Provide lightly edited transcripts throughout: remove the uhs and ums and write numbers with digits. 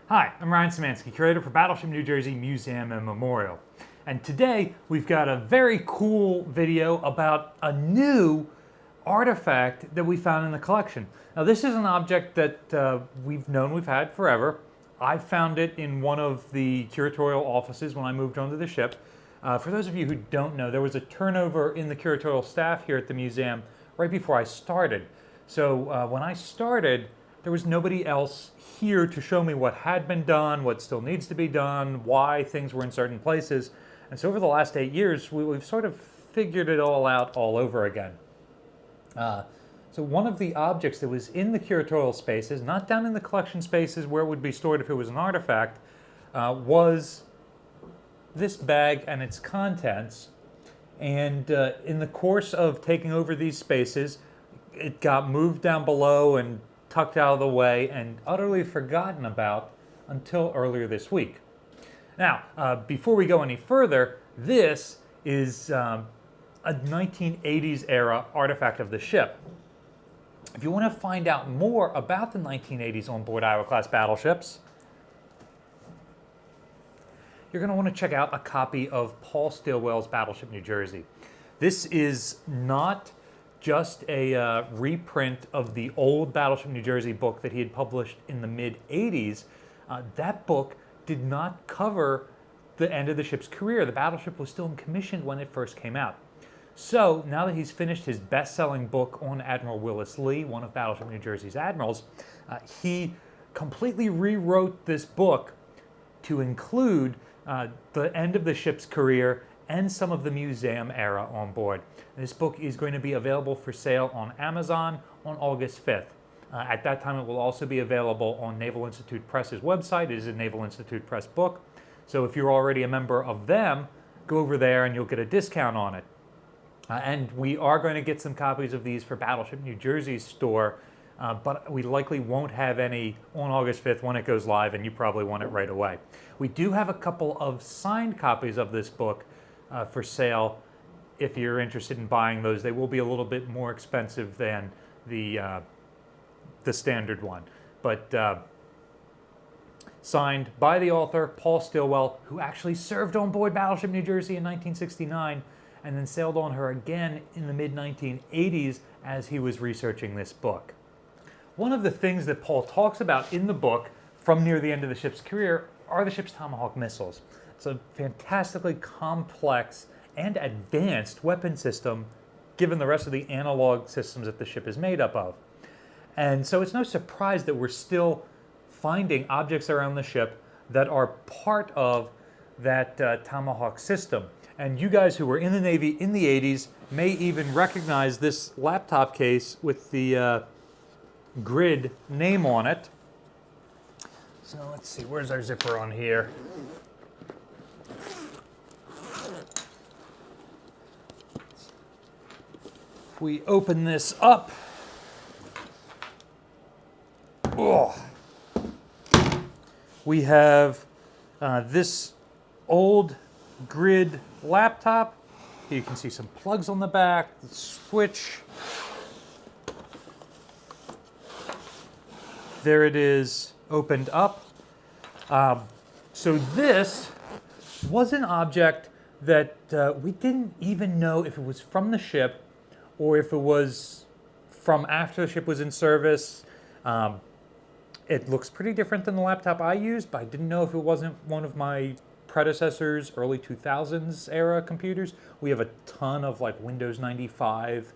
Hi, I'm Ryan Szymanski, curator for Battleship New Jersey Museum and Memorial. And today we've got a very cool video about a new artifact that we found in the collection. Now this is an object that we've had forever. I found it in one of the curatorial offices when I moved onto the ship. For those of you who don't know, there was a turnover in the curatorial staff here at the museum right before I started. So when I started, there was nobody else here to show me what had been done, what still needs to be done, why things were in certain places. And so over the last 8 years, we've sort of figured it all out all over again. So one of the objects that was in the curatorial spaces, not down in the collection spaces where it would be stored if it was an artifact, was this bag and its contents. And in the course of taking over these spaces, it got moved down below and tucked out of the way and utterly forgotten about until earlier this week. Now, before we go any further, this is a 1980s era artifact of the ship. If you want to find out more about the 1980s onboard Iowa-class battleships, you're going to want to check out a copy of Paul Stilwell's Battleship New Jersey. This is not just a reprint of the old Battleship New Jersey book that he had published in the mid-80s. That book did not cover the end of the ship's career. The battleship was still in commission when it first came out. So now that he's finished his best-selling book on Admiral Willis Lee, one of Battleship New Jersey's admirals, he completely rewrote this book to include the end of the ship's career and some of the museum era on board. This book is going to be available for sale on Amazon on August 5th. At that time, it will also be available on Naval Institute Press's website. It is a Naval Institute Press book. So if you're already a member of them, go over there and you'll get a discount on it. And we are going to get some copies of these for Battleship New Jersey's store, but we likely won't have any on August 5th when it goes live, and you probably want it right away. We do have a couple of signed copies of this book for sale. If you're interested in buying those, they will be a little bit more expensive than the standard one. But signed by the author, Paul Stilwell, who actually served on board Battleship New Jersey in 1969 and then sailed on her again in the mid-1980s as he was researching this book. One of the things that Paul talks about in the book from near the end of the ship's career are the ship's Tomahawk missiles. It's a fantastically complex and advanced weapon system given the rest of the analog systems that the ship is made up of. And so it's no surprise that we're still finding objects around the ship that are part of that Tomahawk system. And you guys who were in the Navy in the 80s may even recognize this laptop case with the grid name on it. So let's see, where's our zipper on here? If we open this up, we have this old grid laptop. You can see some plugs on the back, the switch. There it is, opened up. So this was an object that we didn't even know if it was from the ship or if it was from after the ship was in service. It looks pretty different than the laptop I used, but I didn't know if it wasn't one of my predecessors, early 2000s era computers. We have a ton of like Windows 95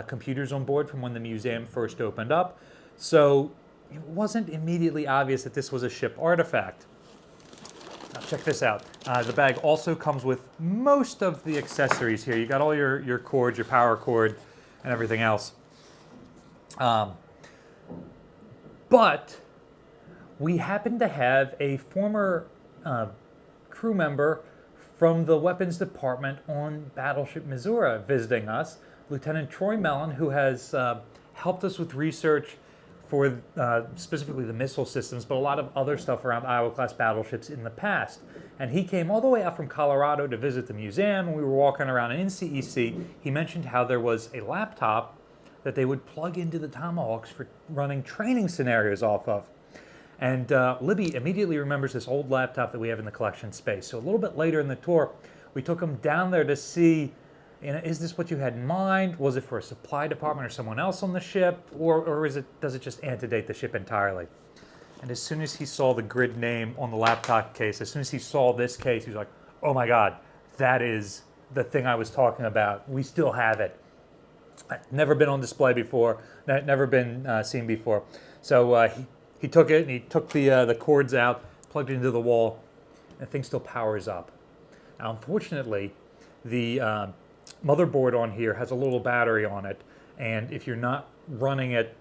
computers on board from when the museum first opened up. So it wasn't immediately obvious that this was a ship artifact. Now check this out. The bag also comes with most of the accessories here. You got all your cords, your power cord, and everything else. But we happen to have a former crew member from the weapons department on Battleship Missouri visiting us, Lieutenant Troy Mellon, who has helped us with research for specifically the missile systems, but a lot of other stuff around Iowa-class battleships in the past. And he came all the way out from Colorado to visit the museum, and we were walking around in CEC. He mentioned how there was a laptop that they would plug into the Tomahawks for running training scenarios off of. And Libby immediately remembers this old laptop that we have in the collection space. So a little bit later in the tour, we took him down there to see, is this what you had in mind? Was it for a supply department or someone else on the ship? Or does it just antedate the ship entirely? And as soon as he saw the grid name on the laptop case, as soon as he saw this case, he was like, oh my God, that is the thing I was talking about. We still have it. Never been on display before, never been seen before. So he took it and he took the cords out, plugged it into the wall, and the thing still powers up. Now, unfortunately, the motherboard on here has a little battery on it, and if you're not running it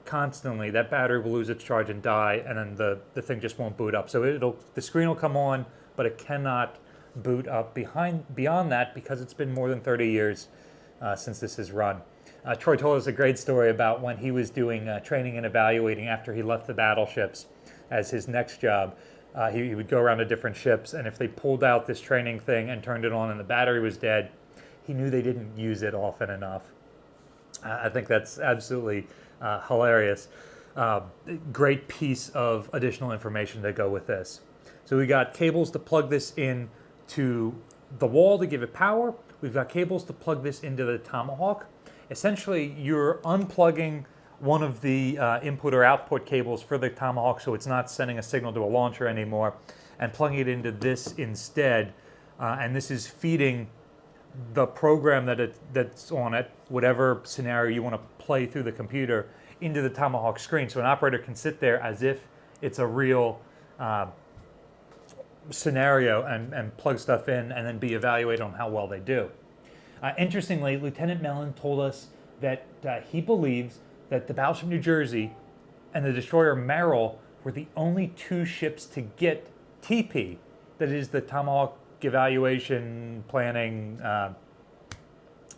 constantly, that battery will lose its charge and die, and then the thing just won't boot up. So the screen will come on, but it cannot boot up beyond that because it's been more than 30 years since this has run. Troy told us a great story about when he was doing training and evaluating after he left the battleships as his next job. He would go around to different ships, and if they pulled out this training thing and turned it on and the battery was dead, he knew they didn't use it often enough. I think that's absolutely hilarious. Great piece of additional information to go with this. So we got cables to plug this in to the wall to give it power. We've got cables to plug this into the Tomahawk. Essentially, you're unplugging one of the input or output cables for the Tomahawk, so it's not sending a signal to a launcher anymore, and plugging it into this instead. And this is feeding the program that's on it, whatever scenario you want to play through the computer, into the Tomahawk screen. So an operator can sit there as if it's a real scenario and plug stuff in and then be evaluated on how well they do. Interestingly, Lieutenant Mellon told us that he believes that the Battleship New Jersey and the destroyer Merrill were the only two ships to get TP, that is the Tomahawk Evaluation Planning.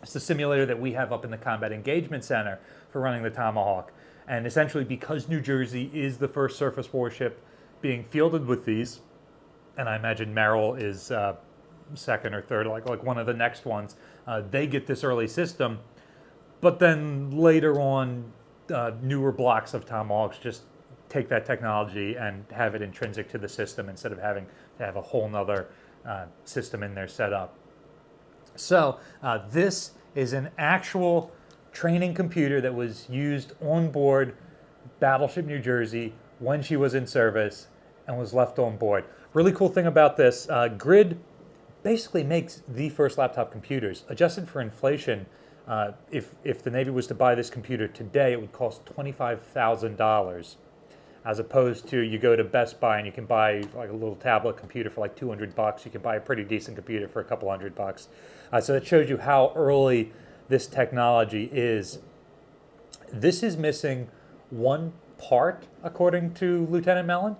It's the simulator that we have up in the Combat Engagement Center for running the Tomahawk. And essentially, because New Jersey is the first surface warship being fielded with these, and I imagine Merrill is second or third, like one of the next ones, they get this early system. But then later on, newer blocks of Tomahawks just take that technology and have it intrinsic to the system instead of having to have a whole nother system in there set up. So this is an actual training computer that was used on board Battleship New Jersey when she was in service and was left on board. Really cool thing about this, Grid basically makes the first laptop computers. Adjusted for inflation, if the Navy was to buy this computer today, it would cost $25,000. As opposed to you go to Best Buy and you can buy like a little tablet computer for like $200. You can buy a pretty decent computer for a couple $100. So that shows you how early this technology is. This is missing one part, according to Lieutenant Mellon.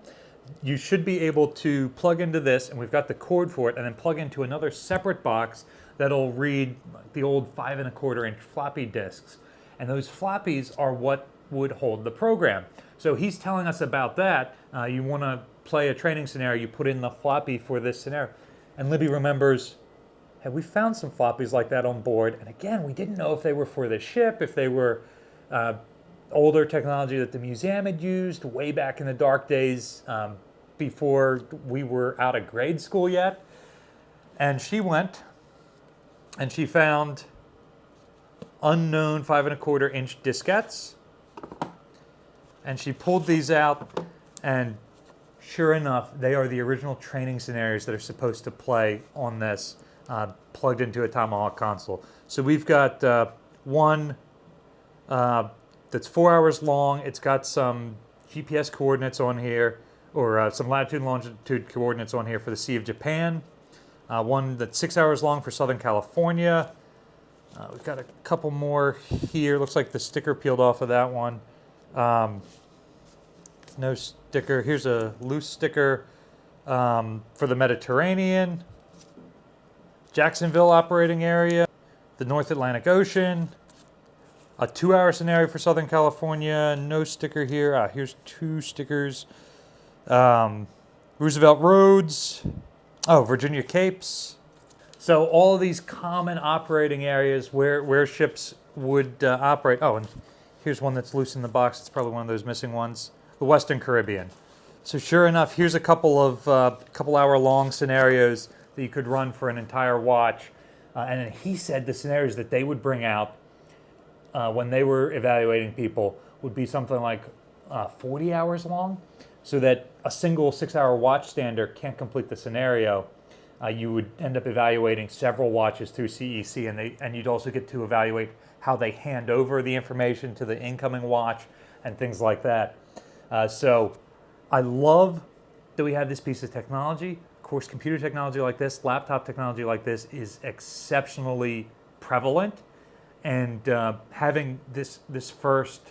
You should be able to plug into this, and we've got the cord for it, and then plug into another separate box that'll read the old 5 1/4 inch floppy disks. And those floppies are what would hold the program. So he's telling us about that. You want to play a training scenario, you put in the floppy for this scenario. And Libby remembers, hey, we found some floppies like that on board. And again, we didn't know if they were for the ship, if they were older technology that the museum had used way back in the dark days before we were out of grade school yet. And she went and she found unknown 5 1/4 inch diskettes. And she pulled these out, and sure enough, they are the original training scenarios that are supposed to play on this, plugged into a Tomahawk console. So we've got one that's 4 hours long. It's got some GPS coordinates on here, or some latitude and longitude coordinates on here for the Sea of Japan. One that's 6 hours long for Southern California. We've got a couple more here. Looks like the sticker peeled off of that one. No sticker. Here's a loose sticker for the Mediterranean, Jacksonville operating area, the North Atlantic Ocean, a 2-hour scenario for Southern California. No sticker here. Here's 2 stickers. Roosevelt Roads. Oh, Virginia Capes. So all of these common operating areas where ships would operate. Oh, and here's one that's loose in the box. It's probably one of those missing ones. The Western Caribbean. So sure enough, here's a couple hour long scenarios that you could run for an entire watch. And then he said the scenarios that they would bring out when they were evaluating people would be something like 40 hours long, so that a single 6-hour watch stander can't complete the scenario. You would end up evaluating several watches through CEC, and you'd also get to evaluate how they hand over the information to the incoming watch and things like that. So I love that we have this piece of technology. Of course, computer technology like this, laptop technology like this is exceptionally prevalent. And having this first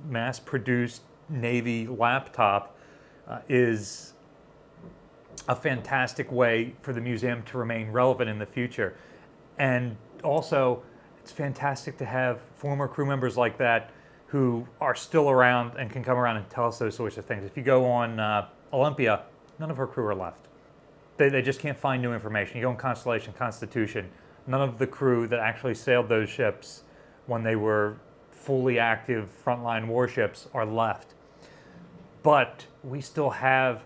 mass-produced Navy laptop is a fantastic way for the museum to remain relevant in the future. And also, it's fantastic to have former crew members like that who are still around and can come around and tell us those sorts of things. If you go on Olympia, none of her crew are left. They just can't find new information. You go on Constellation, Constitution, none of the crew that actually sailed those ships when they were fully active frontline warships are left. But we still have,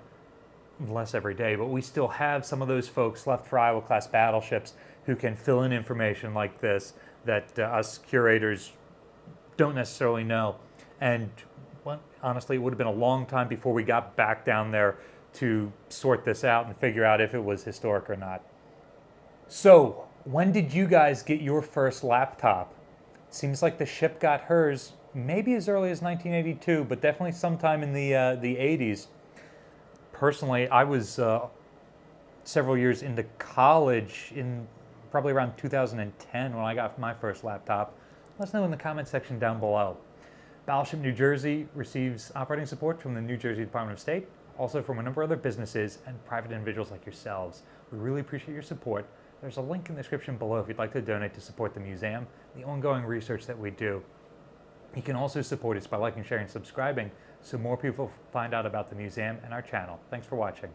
less every day, but we still have some of those folks left for Iowa-class battleships who can fill in information like this that us curators don't necessarily know. And well, honestly, it would have been a long time before we got back down there to sort this out and figure out if it was historic or not. So, when did you guys get your first laptop? Seems like the ship got hers maybe as early as 1982, but definitely sometime in the 80s. Personally, I was several years into college in probably around 2010 when I got my first laptop. Let us know in the comment section down below. Battleship New Jersey receives operating support from the New Jersey Department of State, also from a number of other businesses and private individuals like yourselves. We really appreciate your support. There's a link in the description below if you'd like to donate to support the museum, the ongoing research that we do. You can also support us by liking, sharing, and subscribing so more people find out about the museum and our channel. Thanks for watching.